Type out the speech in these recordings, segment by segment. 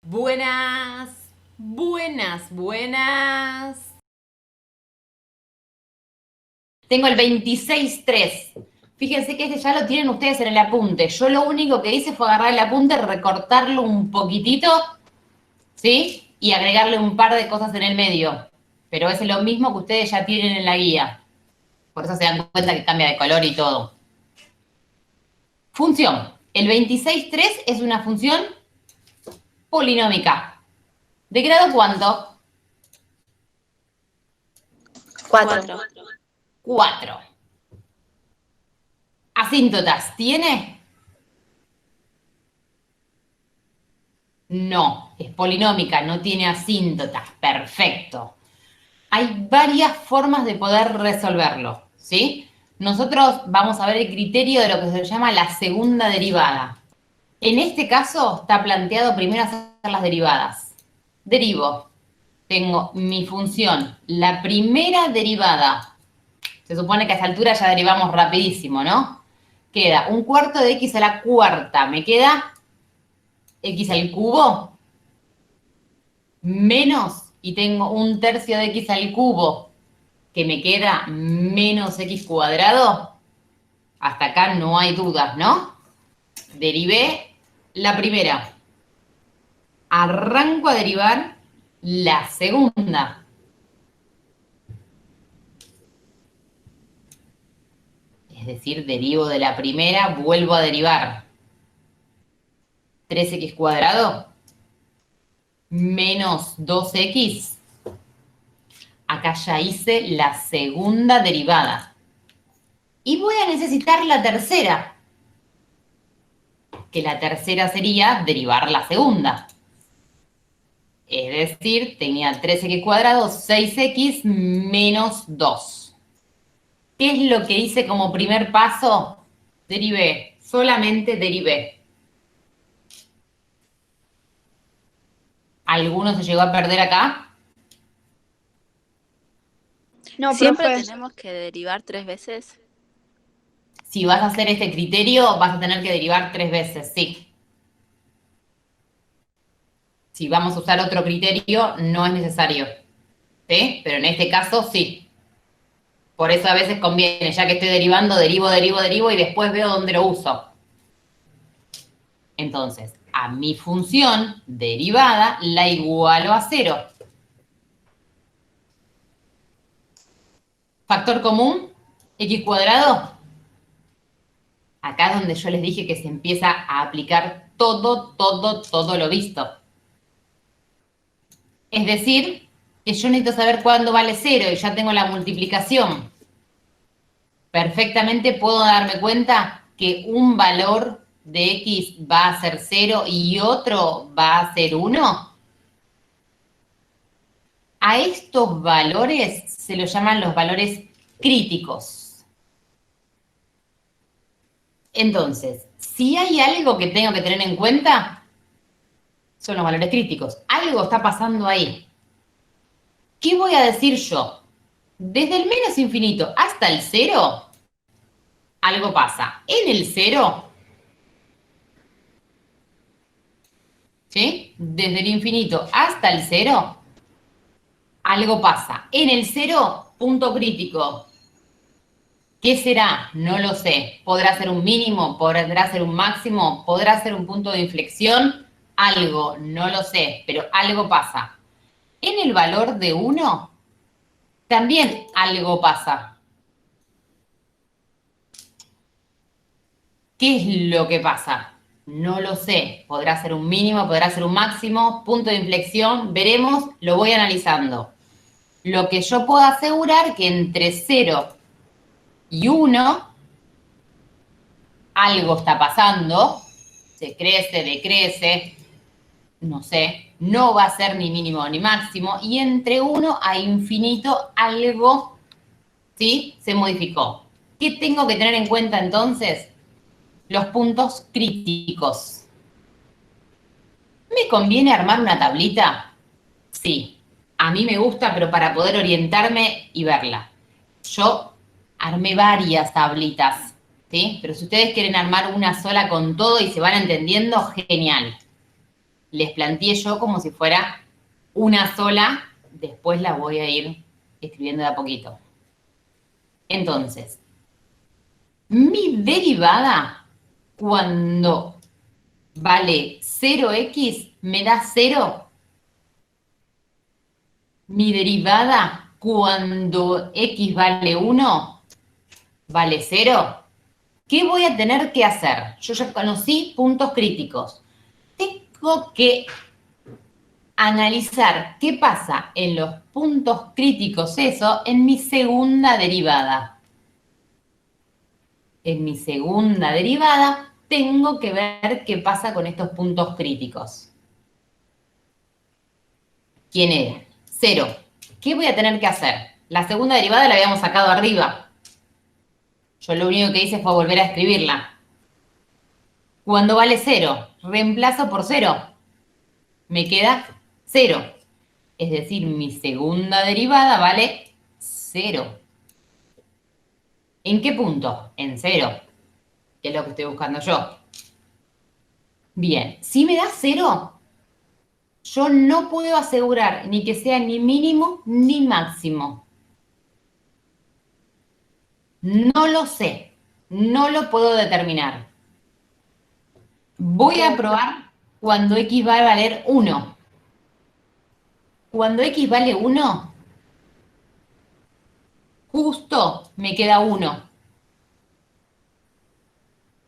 Buenas, buenas, buenas. Tengo el 26.3. Fíjense que este ya lo tienen ustedes en el apunte. Yo lo único que hice fue agarrar el apunte, recortarlo un poquitito, ¿sí? Y agregarle un par de cosas en el medio. Pero es lo mismo que ustedes ya tienen en la guía. Por eso se dan cuenta que cambia de color y todo. Función. El 26.3 es una función polinómica. ¿De grado cuánto? 4. 4. ¿Asíntotas tiene? No, es polinómica, no tiene asíntotas. Perfecto. Hay varias formas de poder resolverlo, ¿sí? Nosotros vamos a ver el criterio de lo que se llama la segunda derivada. En este caso está planteado primero hacer las derivadas. Derivo. Tengo mi función, la primera derivada. Se supone que a esta altura ya derivamos rapidísimo, ¿no? Queda un cuarto de x a la cuarta. Me queda x al cubo menos, y tengo un tercio de x al cubo, que me queda menos x cuadrado. Hasta acá no hay dudas, ¿no? Derivé la primera. Arranco a derivar la segunda. Es decir, derivo de la primera, vuelvo a derivar. 3x cuadrado menos 2x. Acá ya hice la segunda derivada. Y voy a necesitar la tercera, que la tercera sería derivar la segunda. Es decir, tenía 3x cuadrado, 6x menos 2. ¿Qué es lo que hice como primer paso? Derivé, solamente derivé. ¿Alguno se llegó a perder acá? No, ¿siempre profe, tenemos que derivar 3 veces? Si vas a hacer este criterio, vas a tener que derivar 3 veces, sí. Si vamos a usar otro criterio, no es necesario. ¿Sí? Pero en este caso, sí. Por eso a veces conviene, ya que estoy derivando, derivo y después veo dónde lo uso. Entonces, a mi función derivada la igualo a 0. Factor común, x cuadrado. Acá es donde yo les dije que se empieza a aplicar todo lo visto. Es decir, que yo necesito saber cuándo vale 0 y ya tengo la multiplicación. Perfectamente puedo darme cuenta que un valor de x va a ser 0 y otro va a ser 1. A estos valores se los llaman los valores críticos. Entonces, si hay algo que tengo que tener en cuenta, son los valores críticos. Algo está pasando ahí. ¿Qué voy a decir yo? Desde el menos infinito hasta el 0, algo pasa. En el 0, ¿sí? Desde el infinito hasta el 0, algo pasa. En el 0, punto crítico. ¿Qué será? No lo sé. ¿Podrá ser un mínimo? ¿Podrá ser un máximo? ¿Podrá ser un punto de inflexión? Algo, no lo sé, pero algo pasa. En el valor de 1, también algo pasa. ¿Qué es lo que pasa? No lo sé. Podrá ser un mínimo, podrá ser un máximo, punto de inflexión. Veremos, lo voy analizando. Lo que yo puedo asegurar que entre 0 y 1, algo está pasando, se crece, decrece, no sé, no va a ser ni mínimo ni máximo, y entre 1 a infinito algo, ¿sí? Se modificó. ¿Qué tengo que tener en cuenta entonces? Los puntos críticos. ¿Me conviene armar una tablita? Sí, a mí me gusta, pero para poder orientarme y verla. Yo armé varias tablitas, ¿sí? Pero si ustedes quieren armar una sola con todo y se van entendiendo, genial. les planteé yo como si fuera una sola, después la voy a ir escribiendo de a poquito. Entonces, mi derivada, cuando vale 0x, me da 0. Mi derivada, cuando x vale 1, vale 0. ¿Qué voy a tener que hacer? Yo ya conocí puntos críticos. Tengo que analizar qué pasa en los puntos críticos, eso, en mi segunda derivada. En mi segunda derivada tengo que ver qué pasa con estos puntos críticos. ¿Quién era? 0. ¿Qué voy a tener que hacer? La segunda derivada la habíamos sacado arriba. Yo lo único que hice fue volver a escribirla. Cuando vale 0, reemplazo por 0. Me queda 0. Es decir, mi segunda derivada vale 0. ¿En qué punto? En 0, que es lo que estoy buscando yo. Bien, si me da 0, yo no puedo asegurar ni que sea ni mínimo ni máximo. No lo sé, no lo puedo determinar. Voy a probar cuando x va a valer 1. Cuando x vale 1, justo me queda 1.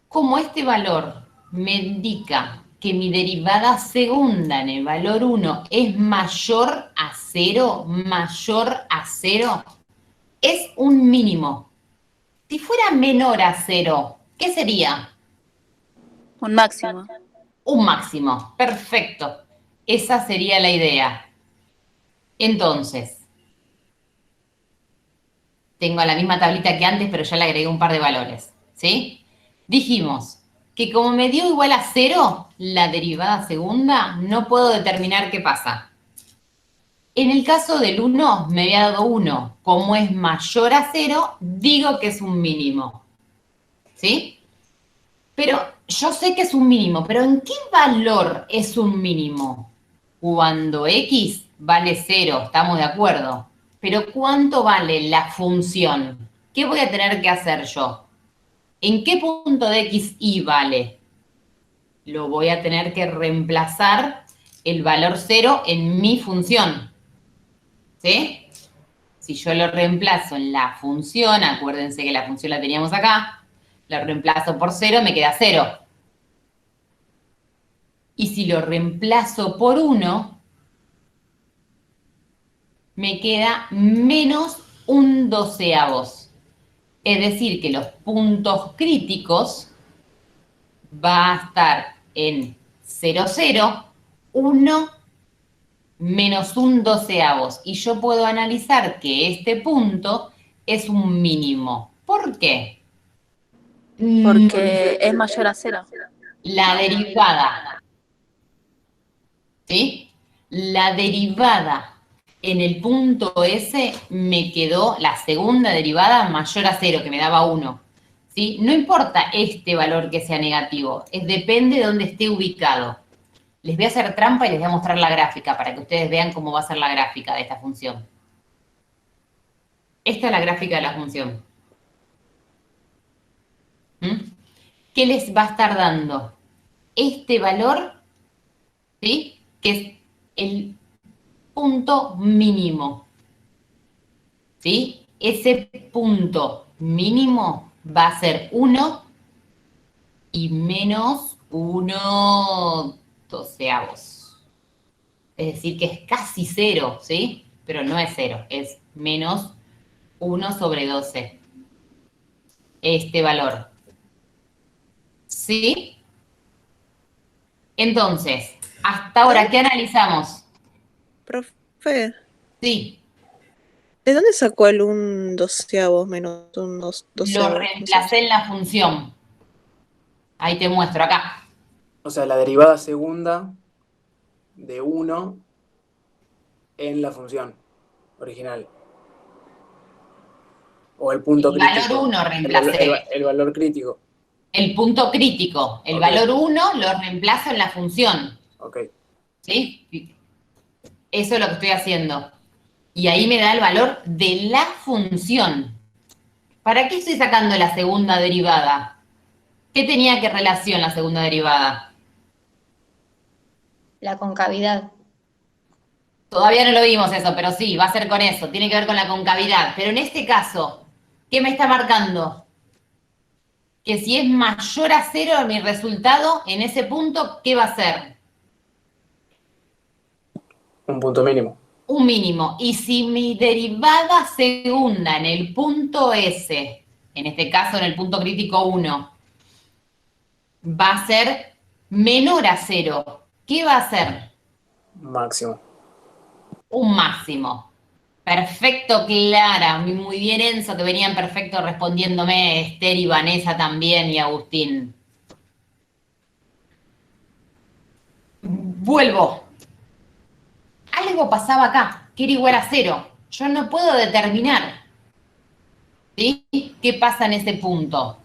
Como este valor me indica que mi derivada segunda en el valor 1 es mayor a 0, es un mínimo. Si fuera menor a 0, ¿qué sería? Un máximo. Un máximo. Perfecto. Esa sería la idea. Entonces, tengo la misma tablita que antes, pero ya le agregué un par de valores, ¿sí? Dijimos que como me dio igual a 0, la derivada segunda, no puedo determinar qué pasa. En el caso del 1, me había dado 1. Como es mayor a 0, digo que es un mínimo, ¿sí? Pero yo sé que es un mínimo, pero ¿en qué valor es un mínimo? Cuando x vale 0, estamos de acuerdo. Pero ¿cuánto vale la función? ¿Qué voy a tener que hacer yo? ¿En qué punto de x y vale? Lo voy a tener que reemplazar el valor 0 en mi función. ¿Sí? Si yo lo reemplazo en la función, acuérdense que la función la teníamos acá, lo reemplazo por 0, me queda 0. Y si lo reemplazo por 1, me queda menos un doceavos. Es decir, que los puntos críticos va a estar en 0, 0, 1, menos un doceavos. Y yo puedo analizar que este punto es un mínimo. ¿Por qué? Porque es mayor a 0. La derivada, ¿sí? La derivada en el punto S me quedó la segunda derivada mayor a 0, que me daba 1. ¿Sí? No importa este valor que sea negativo, depende de dónde esté ubicado. Les voy a hacer trampa y les voy a mostrar la gráfica para que ustedes vean cómo va a ser la gráfica de esta función. Esta es la gráfica de la función. ¿Qué les va a estar dando? Este valor, ¿sí? Que es el punto mínimo, ¿sí? Ese punto mínimo va a ser 1 y menos 1 doceavos. Es decir, que es casi 0, ¿sí? Pero no es 0, es menos 1 sobre 12. Este valor. ¿Sí? Entonces, hasta ahora, ¿qué analizamos? Profe, Sí, ¿de dónde sacó el un doceavos menos un lo doceavos? reemplacé en la función. Ahí te muestro, acá. O sea, la derivada segunda de 1 en la función original. O el punto El crítico. valor 1 reemplacé. El valor crítico. El punto crítico. El Ok. valor 1 lo reemplazo en la función. Ok. ¿sí? Eso es lo que estoy haciendo. Y ahí me da el valor de la función. ¿Para qué estoy sacando la segunda derivada? ¿Qué tenía que relación la segunda derivada? La concavidad. Todavía no lo vimos eso, pero sí, va a ser con eso. Tiene que ver con la concavidad. Pero en este caso, ¿qué me está marcando? Que si es mayor a 0 mi resultado, en ese punto, ¿qué va a ser? Un punto mínimo. Un mínimo. Y si mi derivada segunda en el punto S, en este caso en el punto crítico 1, va a ser menor a 0, ¿qué va a ser? Máximo. Un máximo. Perfecto, Clara. Muy bien, Enzo, que venían perfecto respondiéndome. Esther y Vanessa también y Agustín. Vuelvo. Algo pasaba acá, que era igual a 0. Yo no puedo determinar, ¿sí? ¿Qué pasa en ese punto?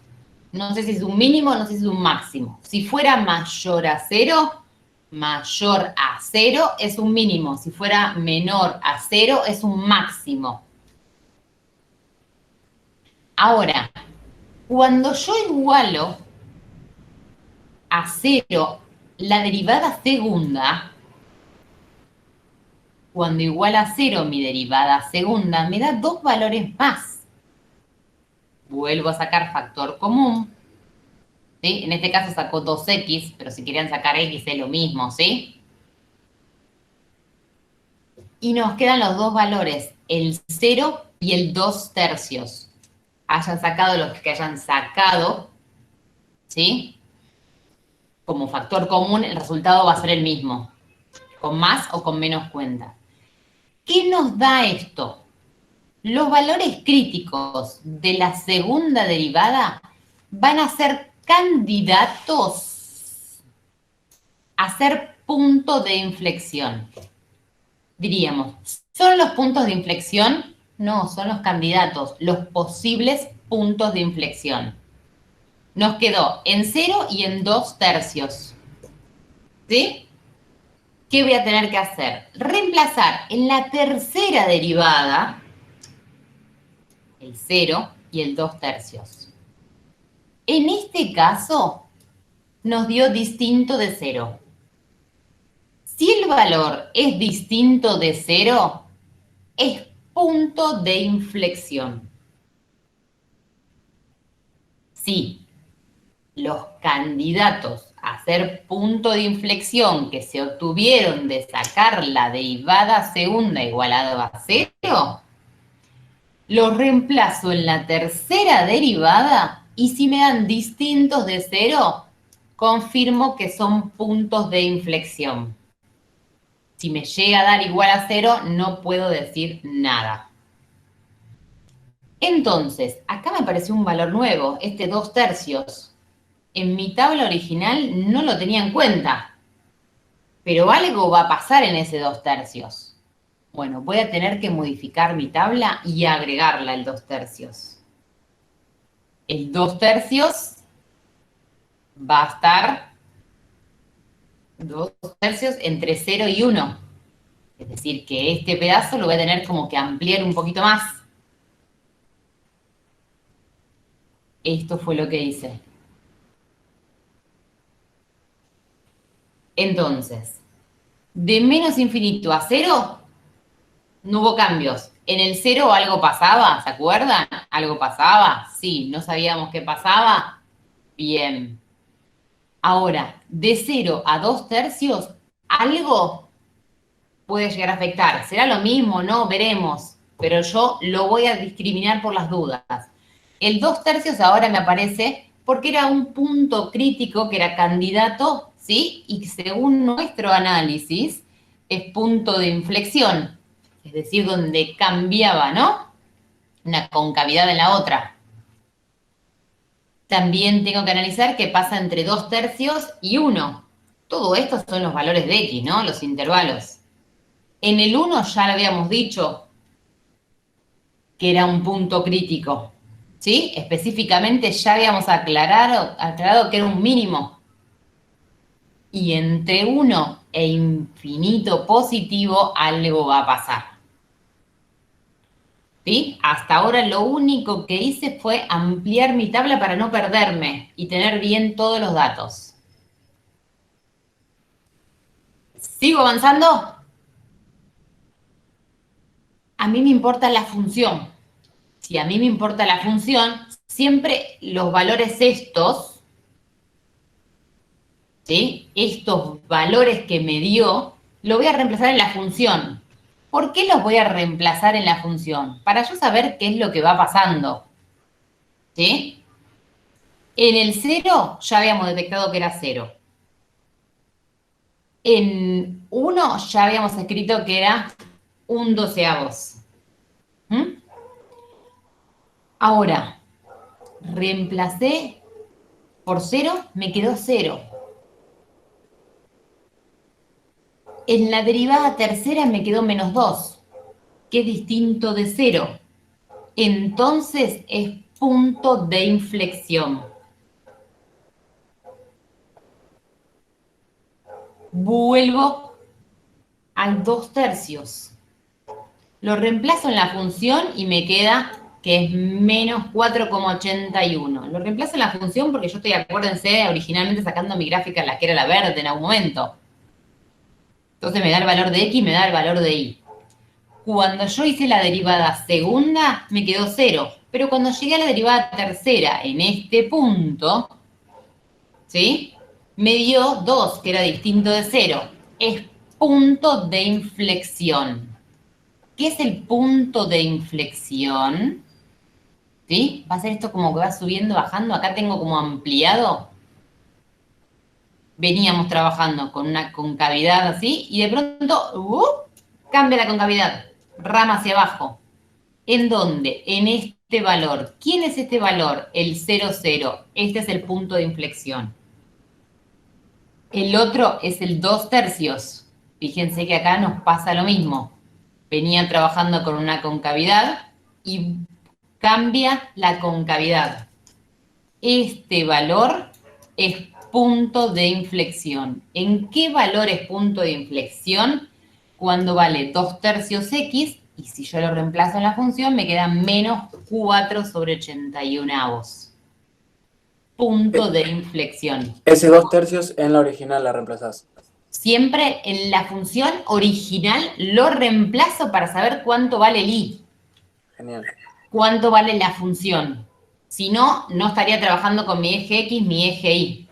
No sé si es un mínimo, no sé si es un máximo. Si fuera mayor a 0 es un mínimo. Si fuera menor a 0 es un máximo. Ahora, cuando yo igualo a 0 la derivada segunda, cuando iguala a 0 mi derivada segunda, me da dos valores más. Vuelvo a sacar factor común, ¿sí? En este caso sacó 2x, pero si querían sacar x es lo mismo, ¿sí? Y nos quedan los dos valores, el 0 y el 2/3. Hayan sacado los que hayan sacado, ¿sí? Como factor común, el resultado va a ser el mismo, con más o con menos cuenta. ¿Qué nos da esto? Los valores críticos de la segunda derivada van a ser candidatos a ser punto de inflexión. Diríamos, ¿son los puntos de inflexión? No, son los candidatos, los posibles puntos de inflexión. Nos quedó en 0 y en 2/3. ¿Sí? ¿Qué voy a tener que hacer? Reemplazar en la tercera derivada el 0 y el 2/3. En este caso, nos dio distinto de 0. Si el valor es distinto de 0, es punto de inflexión. Si los candidatos a ser punto de inflexión que se obtuvieron de sacar la derivada segunda igualado a 0, los reemplazo en la tercera derivada y si me dan distintos de 0, confirmo que son puntos de inflexión. Si me llega a dar igual a 0, no puedo decir nada. Entonces, acá me apareció un valor nuevo, este 2/3. En mi tabla original no lo tenía en cuenta, pero algo va a pasar en ese 2/3. Bueno, voy a tener que modificar mi tabla y agregarla el 2/3. El 2/3 va a estar 2/3 entre 0 y 1. Es decir, que este pedazo lo voy a tener como que ampliar un poquito más. Esto fue lo que hice. Entonces, de menos infinito a 0, no hubo cambios. En el 0 algo pasaba, ¿se acuerdan? ¿Algo pasaba? Sí, ¿no sabíamos qué pasaba? Bien. Ahora, de 0 a 2/3, algo puede llegar a afectar. ¿Será lo mismo? No, veremos. Pero yo lo voy a discriminar por las dudas. El 2/3 ahora me aparece porque era un punto crítico que era candidato, ¿sí? Y según nuestro análisis, es punto de inflexión. Es decir, donde cambiaba, ¿no? Una concavidad en la otra. También tengo que analizar qué pasa entre 2/3 y 1. Todo esto son los valores de X, ¿no? Los intervalos. En el 1 ya lo habíamos dicho que era un punto crítico, ¿sí? Específicamente ya habíamos aclarado que era un mínimo. Y entre 1 e infinito positivo, algo va a pasar. ¿Sí? Hasta ahora lo único que hice fue ampliar mi tabla para no perderme y tener bien todos los datos. ¿Sigo avanzando? A mí me importa la función. Si a mí me importa la función, siempre los valores estos, ¿sí? Estos valores que me dio, lo voy a reemplazar en la función. ¿Por qué los voy a reemplazar en la función? Para yo saber qué es lo que va pasando. ¿Sí? En el 0 ya habíamos detectado que era 0. En 1 ya habíamos escrito que era 1/12. Ahora, reemplacé por 0, me quedó 0. En la derivada tercera me quedó -2, que es distinto de 0. Entonces es punto de inflexión. Vuelvo al 2/3. Lo reemplazo en la función y me queda que es menos 4,81. Lo reemplazo en la función porque yo estoy, acuérdense, originalmente sacando mi gráfica, la que era la verde en algún momento. Entonces me da el valor de X y me da el valor de Y. Cuando yo hice la derivada segunda, me quedó 0. Pero cuando llegué a la derivada tercera en este punto, ¿sí? Me dio 2, que era distinto de 0. Es punto de inflexión. ¿Qué es el punto de inflexión? ¿Sí? Va a ser esto como que va subiendo, bajando. Acá tengo como ampliado. Veníamos trabajando con una concavidad así y de pronto cambia la concavidad. Rama hacia abajo. ¿En dónde? En este valor. ¿Quién es este valor? El 0, 0. Este es el punto de inflexión. El otro es el 2/3. Fíjense que acá nos pasa lo mismo. Venían trabajando con una concavidad y cambia la concavidad. Este valor es punto de inflexión. ¿En qué valor es punto de inflexión? Cuando vale 2/3 X, y si yo lo reemplazo en la función, me queda menos 4/81. Punto de inflexión. Ese 2/3 en la original la reemplazás. Siempre en la función original lo reemplazo para saber cuánto vale el Y. Genial. Cuánto vale la función. Si no, no estaría trabajando con mi eje X, mi eje Y.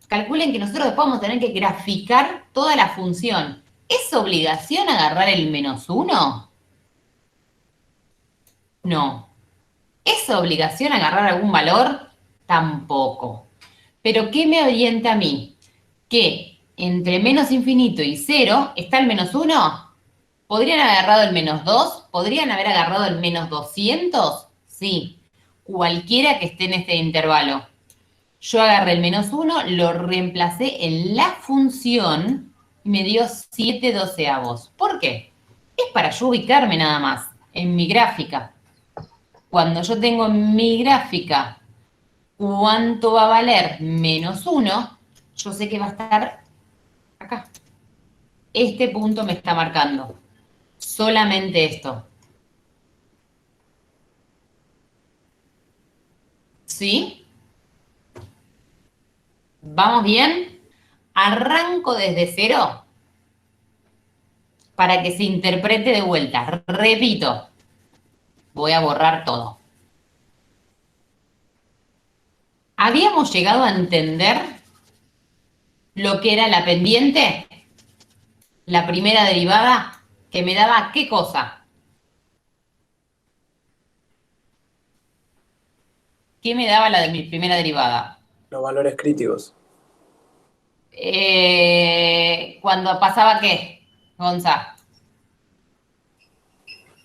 Calculen que nosotros después vamos a tener que graficar toda la función. ¿Es obligación agarrar el -1? No. ¿Es obligación agarrar algún valor? Tampoco. ¿Pero qué me orienta a mí? Que entre menos infinito y 0 está el -1. ¿Podrían haber agarrado el -2? ¿Podrían haber agarrado el -200? Sí. Cualquiera que esté en este intervalo. Yo agarré el -1, lo reemplacé en la función y me dio 7/12. ¿Por qué? Es para yo ubicarme nada más en mi gráfica. Cuando yo tengo en mi gráfica cuánto va a valer -1, yo sé que va a estar acá. Este punto me está marcando. Solamente esto. ¿Sí? ¿Vamos bien? Arranco desde 0 para que se interprete de vuelta. Repito, voy a borrar todo. ¿Habíamos llegado a entender lo que era la pendiente? La primera derivada, que me daba ¿qué cosa? ¿Qué me daba la de mi primera derivada? Los valores críticos. Cuando pasaba ¿qué, Gonza?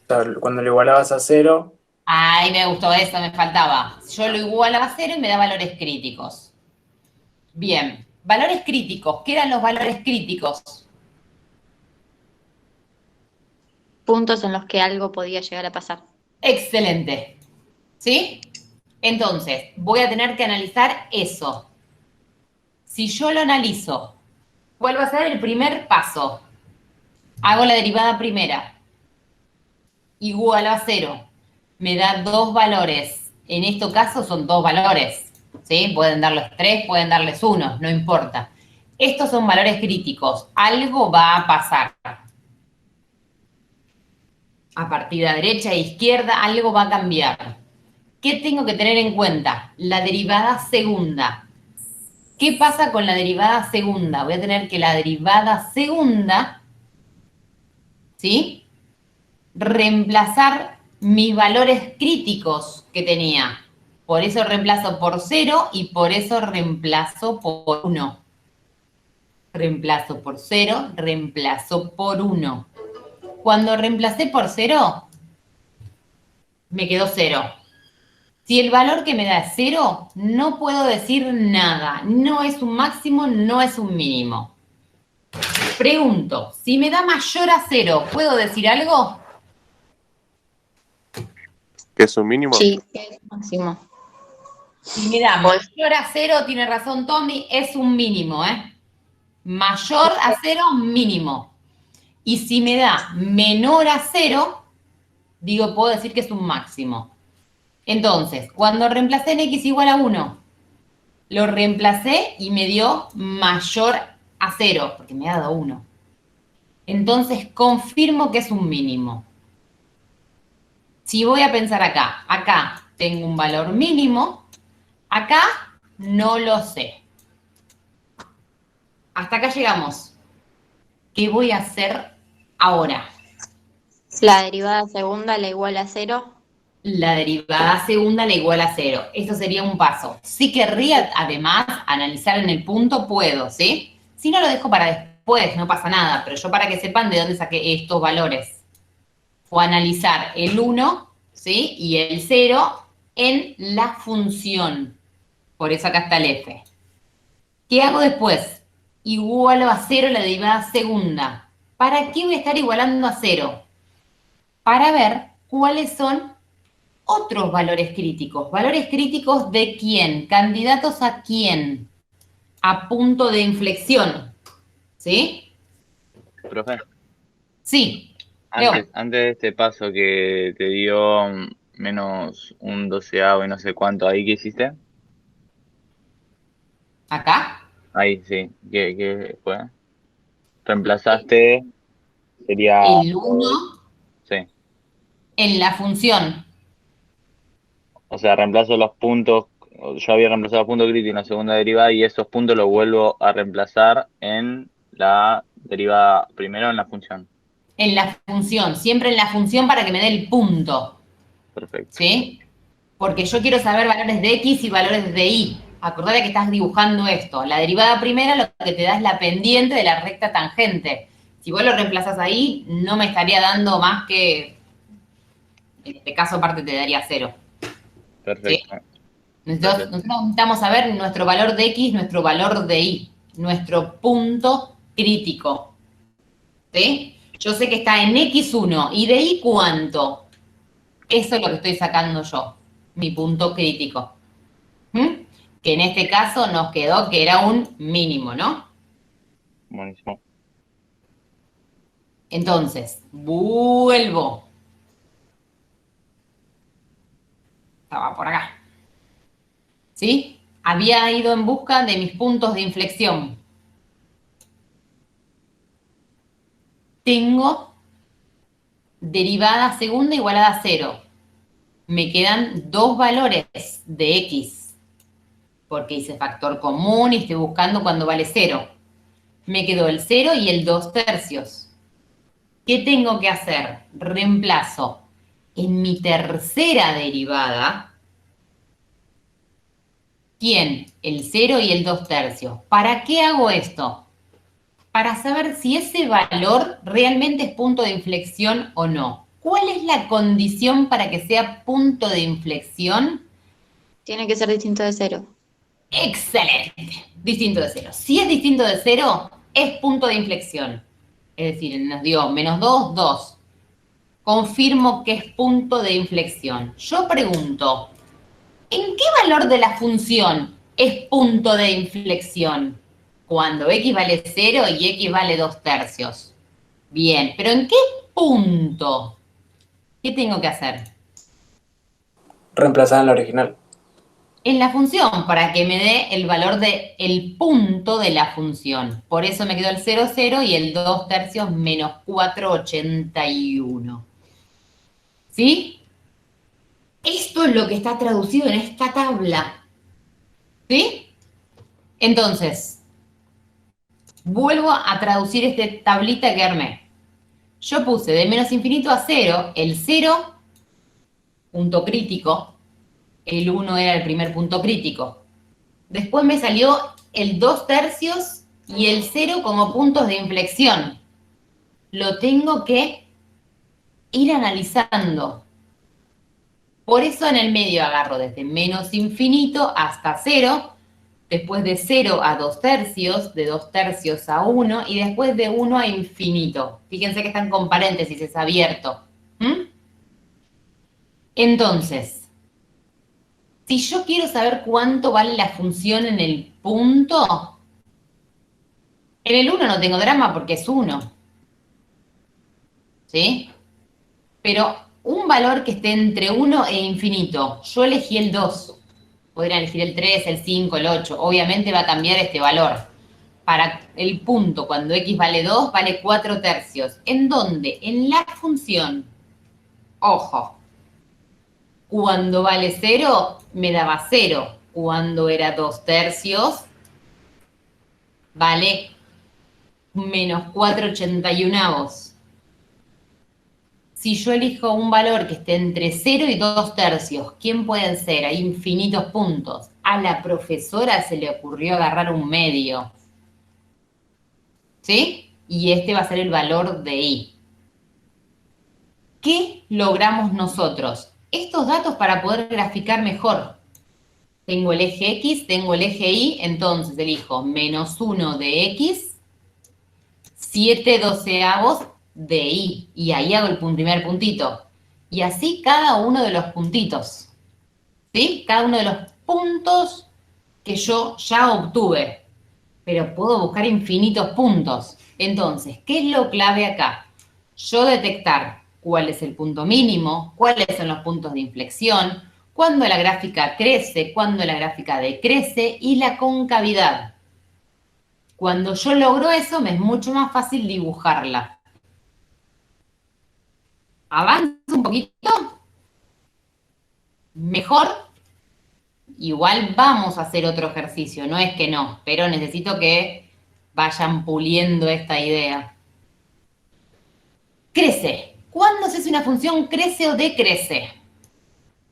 O sea, cuando lo igualabas a 0, Ay, me gustó eso, me faltaba. Yo lo igualaba a 0 y me da valores críticos. Bien, valores críticos. ¿Qué eran los valores críticos? Puntos en los que algo podía llegar a pasar. Excelente. ¿Sí? Entonces, voy a tener que analizar eso. Si yo lo analizo vuelvo a hacer el primer paso. Hago la derivada primera. Igual a 0. Me da 2 valores. En este caso son 2 valores. ¿Sí? Pueden darles 3, pueden darles 1, no importa. Estos son valores críticos. Algo va a pasar. A partir de derecha e izquierda, algo va a cambiar. ¿Qué tengo que tener en cuenta? La derivada segunda. ¿Qué pasa con la derivada segunda? Voy a tener que la derivada segunda, ¿sí? Reemplazar mis valores críticos que tenía. Por eso reemplazo por 0 y por eso reemplazo por 1. Reemplazo por 0, reemplazo por 1. Cuando reemplacé por 0, me quedó 0. Si el valor que me da es 0, no puedo decir nada. No es un máximo, no es un mínimo. Pregunto, si me da mayor a 0, ¿puedo decir algo? ¿Que es un mínimo? Sí, es máximo. Si me da mayor a 0, tiene razón Tommy, es un mínimo, ¿eh? Mayor a 0, mínimo. Y si me da menor a 0, digo, puedo decir que es un máximo. Entonces, cuando reemplacé en x igual a 1, lo reemplacé y me dio mayor a 0, porque me ha dado 1. Entonces, confirmo que es un mínimo. Si voy a pensar acá tengo un valor mínimo, acá no lo sé. Hasta acá llegamos. ¿Qué voy a hacer ahora? La derivada segunda la igual a 0. La derivada segunda la igual a 0. Esto sería un paso. Si querría, además, analizar en el punto, puedo, ¿sí? Si no, lo dejo para después, no pasa nada. Pero yo para que sepan de dónde saqué estos valores. Fue analizar el 1, ¿sí? Y el 0 en la función. Por eso acá está el f. ¿Qué hago después? Igualo a 0 la derivada segunda. ¿Para qué voy a estar igualando a 0? Para ver cuáles son otros valores críticos. ¿Valores críticos de quién? ¿Candidatos a quién? A punto de inflexión. ¿Sí? Profe, Sí. Leo. antes de este paso que te dio menos un doceavo y no sé cuánto, ¿ahí qué hiciste? ¿Acá? Ahí, sí. ¿Qué fue? Reemplazaste, sería... El 1 Sí. en la función. O sea, reemplazo los puntos, yo había reemplazado punto crítico en la segunda derivada y esos puntos los vuelvo a reemplazar en la derivada primero en la función. En la función. Siempre en la función para que me dé el punto. Perfecto. ¿Sí? Porque yo quiero saber valores de x y valores de y. Acordate que estás dibujando esto. La derivada primera lo que te da es la pendiente de la recta tangente. Si vos lo reemplazás ahí, no me estaría dando más que, en este caso aparte te daría 0. Perfecto. ¿Sí? Nosotros necesitamos saber nuestro valor de x, nuestro valor de y, nuestro punto crítico. ¿Sí? Yo sé que está en x1 y de y ¿cuánto? Eso es lo que estoy sacando yo, mi punto crítico. ¿Mm? Que en este caso nos quedó que era un mínimo, ¿no? Buenísimo. Entonces, vuelvo. Estaba por acá. ¿Sí? Había ido en busca de mis puntos de inflexión. Tengo derivada segunda igualada a 0. Me quedan 2 valores de x. Porque hice factor común y estoy buscando cuando vale 0. Me quedó el 0 y el 2/3. ¿Qué tengo que hacer? Reemplazo en mi tercera derivada, ¿quién? El 0 y el 2/3. ¿Para qué hago esto? Para saber si ese valor realmente es punto de inflexión o no. ¿Cuál es la condición para que sea punto de inflexión? Tiene que ser distinto de 0. Excelente. Distinto de 0. Si es distinto de 0, es punto de inflexión. Es decir, nos dio menos 2, 2. Confirmo que es punto de inflexión. Yo pregunto, ¿en qué valor de la función es punto de inflexión? Cuando x vale 0 y x vale 2/3. Bien, pero ¿en qué punto? ¿Qué tengo que hacer? Reemplazada en la original. En la función, para que me dé el valor del punto de la función. Por eso me quedó el 0, 0 y el 2/3 menos 4/81. ¿Sí? Esto es lo que está traducido en esta tabla. ¿Sí? Entonces, vuelvo a traducir esta tablita que armé. Yo puse de menos infinito a 0, el 0, punto crítico, el 1 era el primer punto crítico. Después me salió el 2/3 y el 0 como puntos de inflexión. Lo tengo que ir analizando. Por eso en el medio agarro desde menos infinito hasta 0, después de 0 a 2/3, de 2/3 a 1 y después de 1 a infinito. Fíjense que están con paréntesis, es abierto. Entonces, si yo quiero saber cuánto vale la función en el punto, en el 1 no tengo drama porque es 1. ¿Sí? Pero un valor que esté entre 1 e infinito, yo elegí el 2. Podrían elegir el 3, el 5, el 8. Obviamente va a cambiar este valor. Para el punto, cuando x vale 2, vale 4/3. ¿En dónde? En la función. Ojo. Cuando vale 0, me daba 0. Cuando era 2/3, vale menos 4/81. Si yo elijo un valor que esté entre 0 y 2/3, ¿quién pueden ser? Hay infinitos puntos. A la profesora se le ocurrió agarrar un medio. ¿Sí? Y este va a ser el valor de i. ¿Qué logramos nosotros? Estos datos para poder graficar mejor. Tengo el eje X, tengo el eje Y, entonces elijo menos 1 de X, 7/12 de Y. Y ahí hago el primer puntito. Y así cada uno de los puntitos. ¿Sí? Cada uno de los puntos que yo ya obtuve. Pero puedo buscar infinitos puntos. Entonces, ¿qué es lo clave acá? Yo detectar cuál es el punto mínimo, cuáles son los puntos de inflexión, cuándo la gráfica crece, cuándo la gráfica decrece y la concavidad. Cuando yo logro eso, me es mucho más fácil dibujarla. ¿Avanzo un poquito? ¿Mejor? Igual vamos a hacer otro ejercicio, no es que no, pero necesito que vayan puliendo esta idea. Crece. ¿Cuándo se hace una función crece o decrece?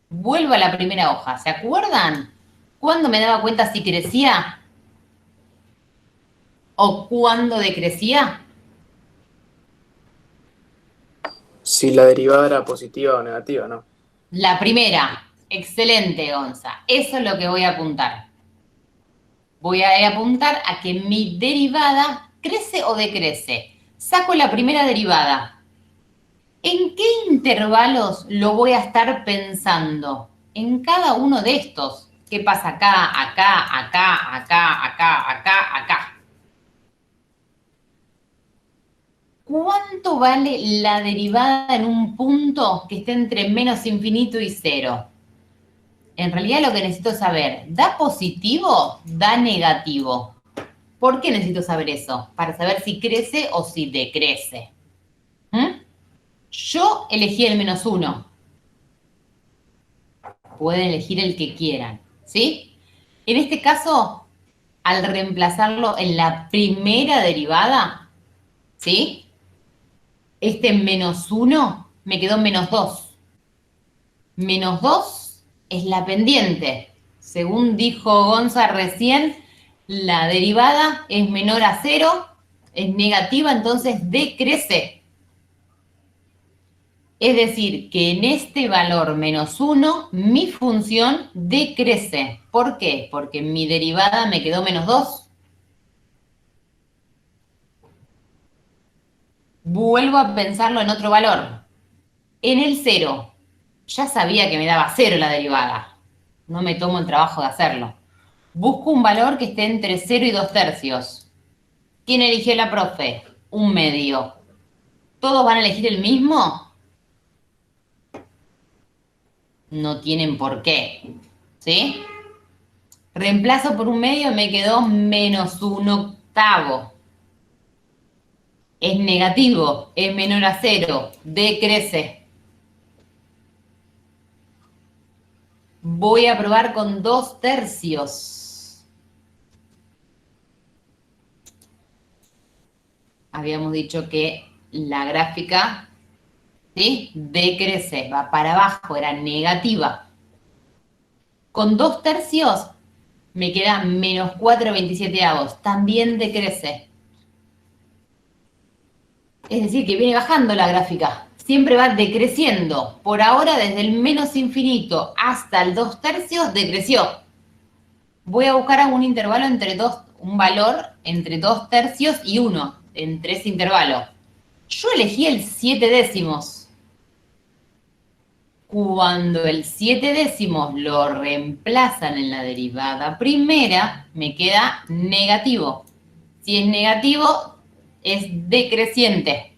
Vuelvo a la primera hoja. ¿Se acuerdan? ¿Cuándo me daba cuenta si crecía? ¿O cuándo decrecía? Si la derivada era positiva o negativa, ¿no? La primera. Excelente, Gonza. Eso es lo que voy a apuntar. Voy a apuntar a que mi derivada crece o decrece. Saco la primera derivada. ¿En qué intervalos lo voy a estar pensando? En cada uno de estos. ¿Qué pasa acá, acá, acá, acá, acá, acá, acá? ¿Cuánto vale la derivada en un punto que esté entre menos infinito y 0? En realidad lo que necesito saber, ¿da positivo? ¿Da negativo? ¿Por qué necesito saber eso? Para saber si crece o si decrece. Yo elegí el menos 1. Pueden elegir el que quieran, ¿sí? En este caso, al reemplazarlo en la primera derivada, ¿sí? Este menos 1 me quedó menos 2. Menos 2 es la pendiente. Según dijo Gonza recién, la derivada es menor a 0, es negativa, entonces decrece. Es decir, que en este valor menos 1, mi función decrece. ¿Por qué? Porque mi derivada me quedó menos 2. Vuelvo a pensarlo en otro valor. En el 0, ya sabía que me daba 0 la derivada. No me tomo el trabajo de hacerlo. Busco un valor que esté entre 0 y 2/3. ¿Quién eligió la profe? Un medio. ¿Todos van a elegir el mismo? No tienen por qué, ¿sí? Reemplazo por un medio, me quedó -1/8. Es negativo, es menor a 0, decrece. Voy a probar con 2/3. Habíamos dicho que la gráfica, ¿sí?, decrece, va para abajo, era negativa. Con 2/3 me queda -4/27, también decrece. Es decir, que viene bajando la gráfica, siempre va decreciendo. Por ahora, desde el menos infinito hasta el 2/3, decreció. Voy a buscar un intervalo entre un valor entre 2/3 y 1, entre ese intervalo. Yo elegí el 7/10. Cuando el 7/10 lo reemplazan en la derivada primera, me queda negativo. Si es negativo, es decreciente.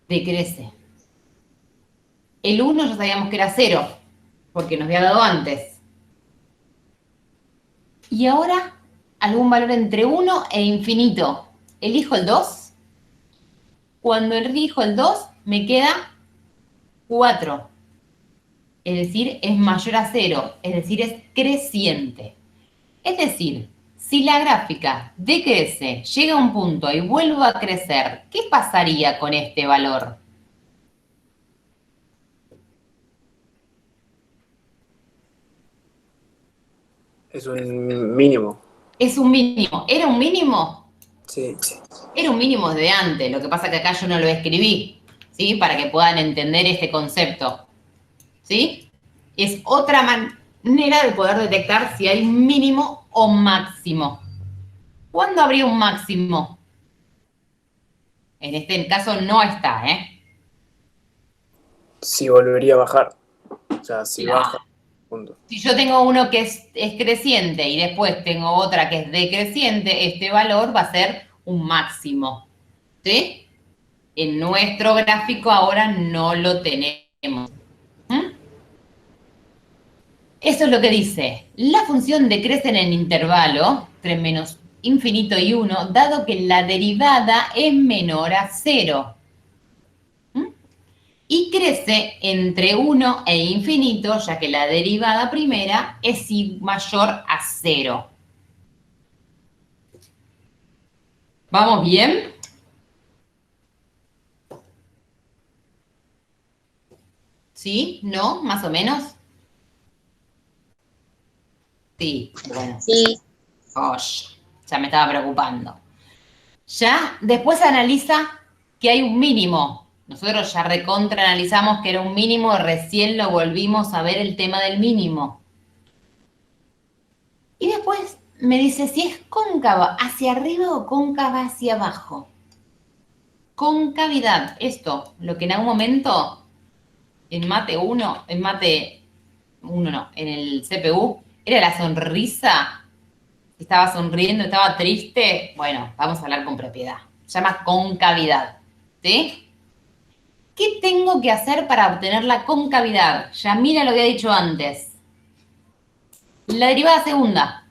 Decrece. El 1 ya sabíamos que era 0, porque nos había dado antes. Y ahora, algún valor entre 1 e infinito. ¿Elijo el 2? Cuando elijo el 2, me queda 4. Es decir, es mayor a 0, es decir, es creciente. Es decir, si la gráfica decrece, llega a un punto y vuelve a crecer, ¿qué pasaría con este valor? Es un mínimo. Es un mínimo. ¿Era un mínimo? Sí. Era un mínimo desde antes, lo que pasa que acá yo no lo escribí, ¿sí? Para que puedan entender este concepto, ¿sí? Es otra manera de poder detectar si hay mínimo o máximo. ¿Cuándo habría un máximo? En este caso no está, ¿eh? Si volvería a bajar. O sea, si No. baja, punto. Si yo tengo uno que es creciente y después tengo otra que es decreciente, este valor va a ser un máximo, ¿sí? En nuestro gráfico ahora no lo tenemos. Eso es lo que dice. La función decrece en el intervalo entre menos infinito y 1, dado que la derivada es menor a 0. Y crece entre 1 e infinito, ya que la derivada primera es mayor a 0. ¿Vamos bien? ¿Sí? ¿No? ¿Más o menos? Sí, bueno. Sí. Osh, ya me estaba preocupando. Ya, después analiza que hay un mínimo. Nosotros ya recontraanalizamos que era un mínimo, recién lo volvimos a ver el tema del mínimo. Y después me dice si es cóncava hacia arriba o cóncava hacia abajo. Concavidad, esto, lo que en algún momento en mate 1, en el CPU, era la sonrisa. Estaba sonriendo, estaba triste. Bueno, vamos a hablar con propiedad. Se llama concavidad, ¿sí? ¿Qué tengo que hacer para obtener la concavidad? Ya mira lo que he dicho antes. La derivada segunda.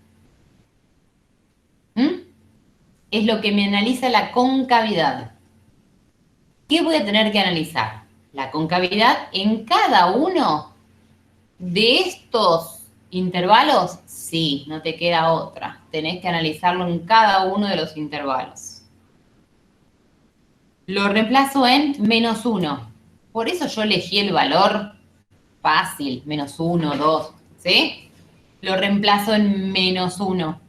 Es lo que me analiza la concavidad. ¿Qué voy a tener que analizar? La concavidad en cada uno de estos intervalos. Sí, no te queda otra. Tenés que analizarlo en cada uno de los intervalos. Lo reemplazo en -1. Por eso yo elegí el valor fácil, -1, 2, ¿sí? Lo reemplazo en -1.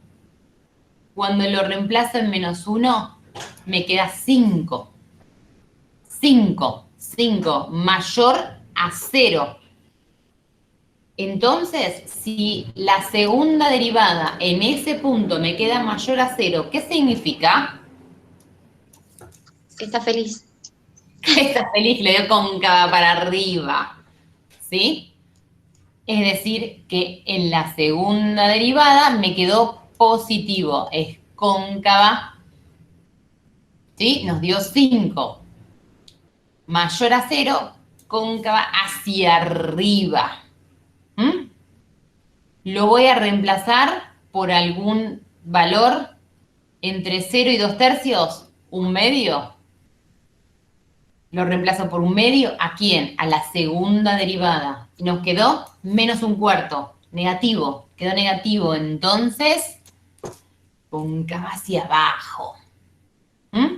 Cuando lo reemplazo en -1, me queda 5. 5, mayor a 0. Entonces, si la segunda derivada en ese punto me queda mayor a 0, ¿qué significa? Que está feliz. Que está feliz, le dio cóncava para arriba, ¿sí? Es decir, que en la segunda derivada me quedó positivo, es cóncava, ¿sí? Nos dio 5. Mayor a 0, cóncava hacia arriba. ¿Mm? Lo voy a reemplazar por algún valor entre 0 y 2/3, un medio. Lo reemplazo por un medio, ¿a quién? A la segunda derivada. Y nos quedó menos un cuarto, negativo. Quedó negativo, entonces, cóncava hacia abajo. ¿Mm?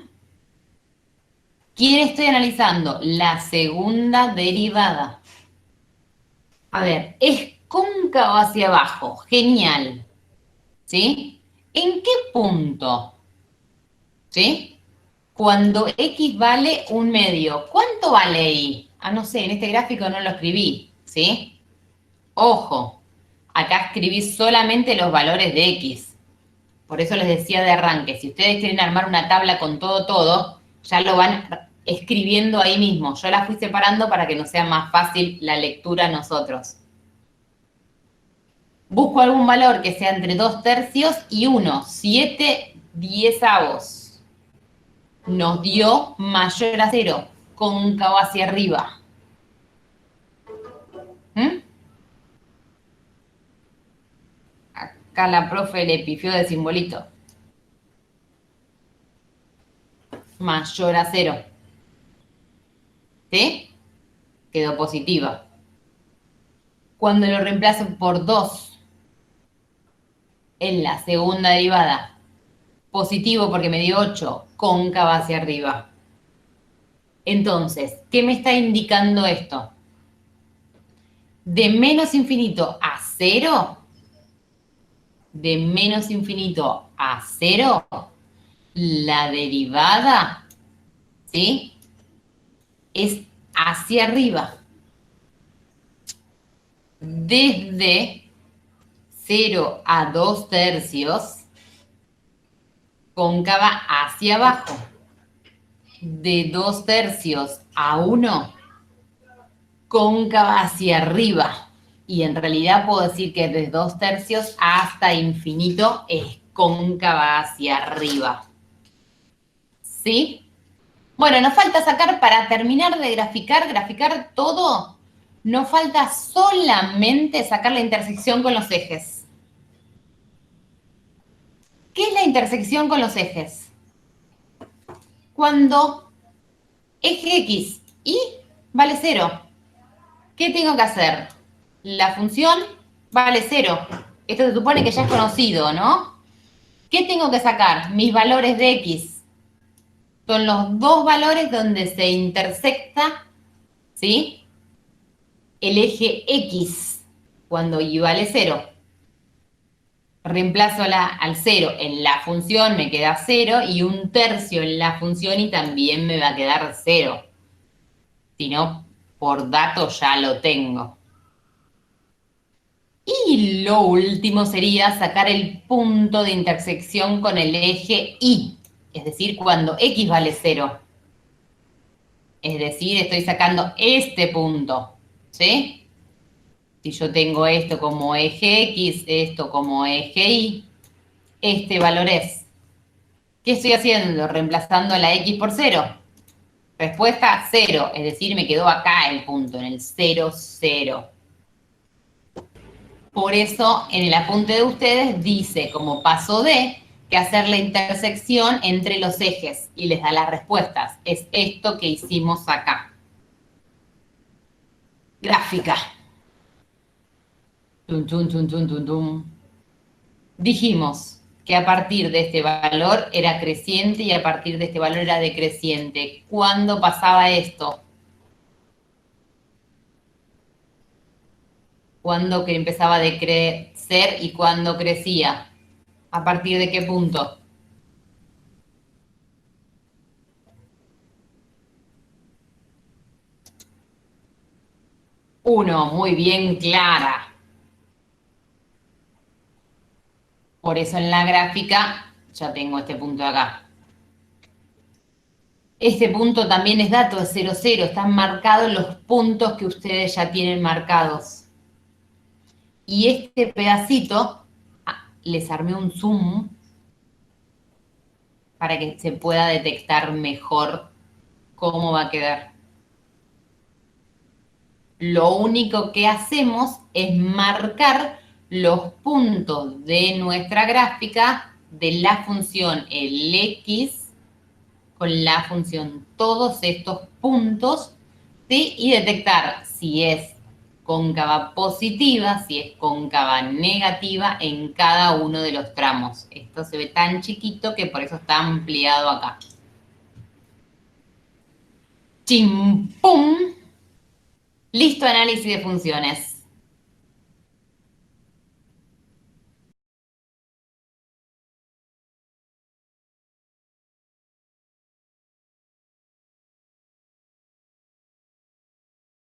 ¿Quién estoy analizando? La segunda derivada. A ver, es cóncava hacia abajo. Genial. ¿Sí? ¿En qué punto? ¿Sí? Cuando X vale un medio, ¿cuánto vale Y? Ah, no sé, en este gráfico no lo escribí, ¿sí? Ojo, acá escribí solamente los valores de X. Por eso les decía de arranque, si ustedes quieren armar una tabla con todo, ya lo van escribiendo ahí mismo. Yo la fui separando para que nos sea más fácil la lectura a nosotros. Busco algún valor que sea entre 2/3 y 1, 7/10. Nos dio mayor a 0, cóncavo hacia arriba. ¿Mm? Acá la profe le pifió de simbolito. Mayor a 0. ¿Sí? Quedó positiva. Cuando lo reemplazo por 2 en la segunda derivada, positivo porque me dio 8, cóncava hacia arriba. Entonces, ¿qué me está indicando esto? De menos infinito a 0, de menos infinito a 0, la derivada, ¿sí? Es hacia arriba. Desde 0 a 2/3, cóncava hacia abajo. De 2/3 a 1, cóncava hacia arriba. Y en realidad puedo decir que de 2/3 hasta infinito es cóncava hacia arriba. ¿Sí? Bueno, nos falta sacar, para terminar de graficar todo, nos falta solamente sacar la intersección con los ejes. ¿Qué es la intersección con los ejes? Cuando eje X y vale 0. ¿Qué tengo que hacer? La función vale 0. Esto se supone que ya es conocido, ¿no? ¿Qué tengo que sacar? Mis valores de X. Son los dos valores donde se intersecta, ¿sí? El eje X, cuando Y vale 0. Reemplazo al 0 en la función, me queda 0, y 1/3 en la función y también me va a quedar 0. Si no, por dato ya lo tengo. Y lo último sería sacar el punto de intersección con el eje Y. Es decir, cuando X vale 0. Es decir, estoy sacando este punto, ¿sí? Si yo tengo esto como eje X, esto como eje Y, este valor es. ¿Qué estoy haciendo? Reemplazando la X por 0. Respuesta 0, es decir, me quedó acá el punto, en el 0, 0. Por eso, en el apunte de ustedes dice, como paso D, que hacer la intersección entre los ejes y les da las respuestas. Es esto que hicimos acá. Gráfica. Tum, tum, tum, tum, tum, tum. Dijimos que a partir de este valor era creciente y a partir de este valor era decreciente. ¿Cuándo pasaba esto? ¿Cuándo que empezaba a decrecer y cuándo crecía? ¿A partir de qué punto? Uno, muy bien clara. Por eso en la gráfica ya tengo este punto acá. Este punto también es dato, es 0, 0. Están marcados los puntos que ustedes ya tienen marcados. Y este pedacito, les armé un zoom para que se pueda detectar mejor cómo va a quedar. Lo único que hacemos es marcar los puntos de nuestra gráfica de la función el X con la función todos estos puntos, ¿sí? Y detectar si es cóncava positiva, si es cóncava negativa en cada uno de los tramos. Esto se ve tan chiquito que por eso está ampliado acá. ¡Chim, pum! Listo análisis de funciones.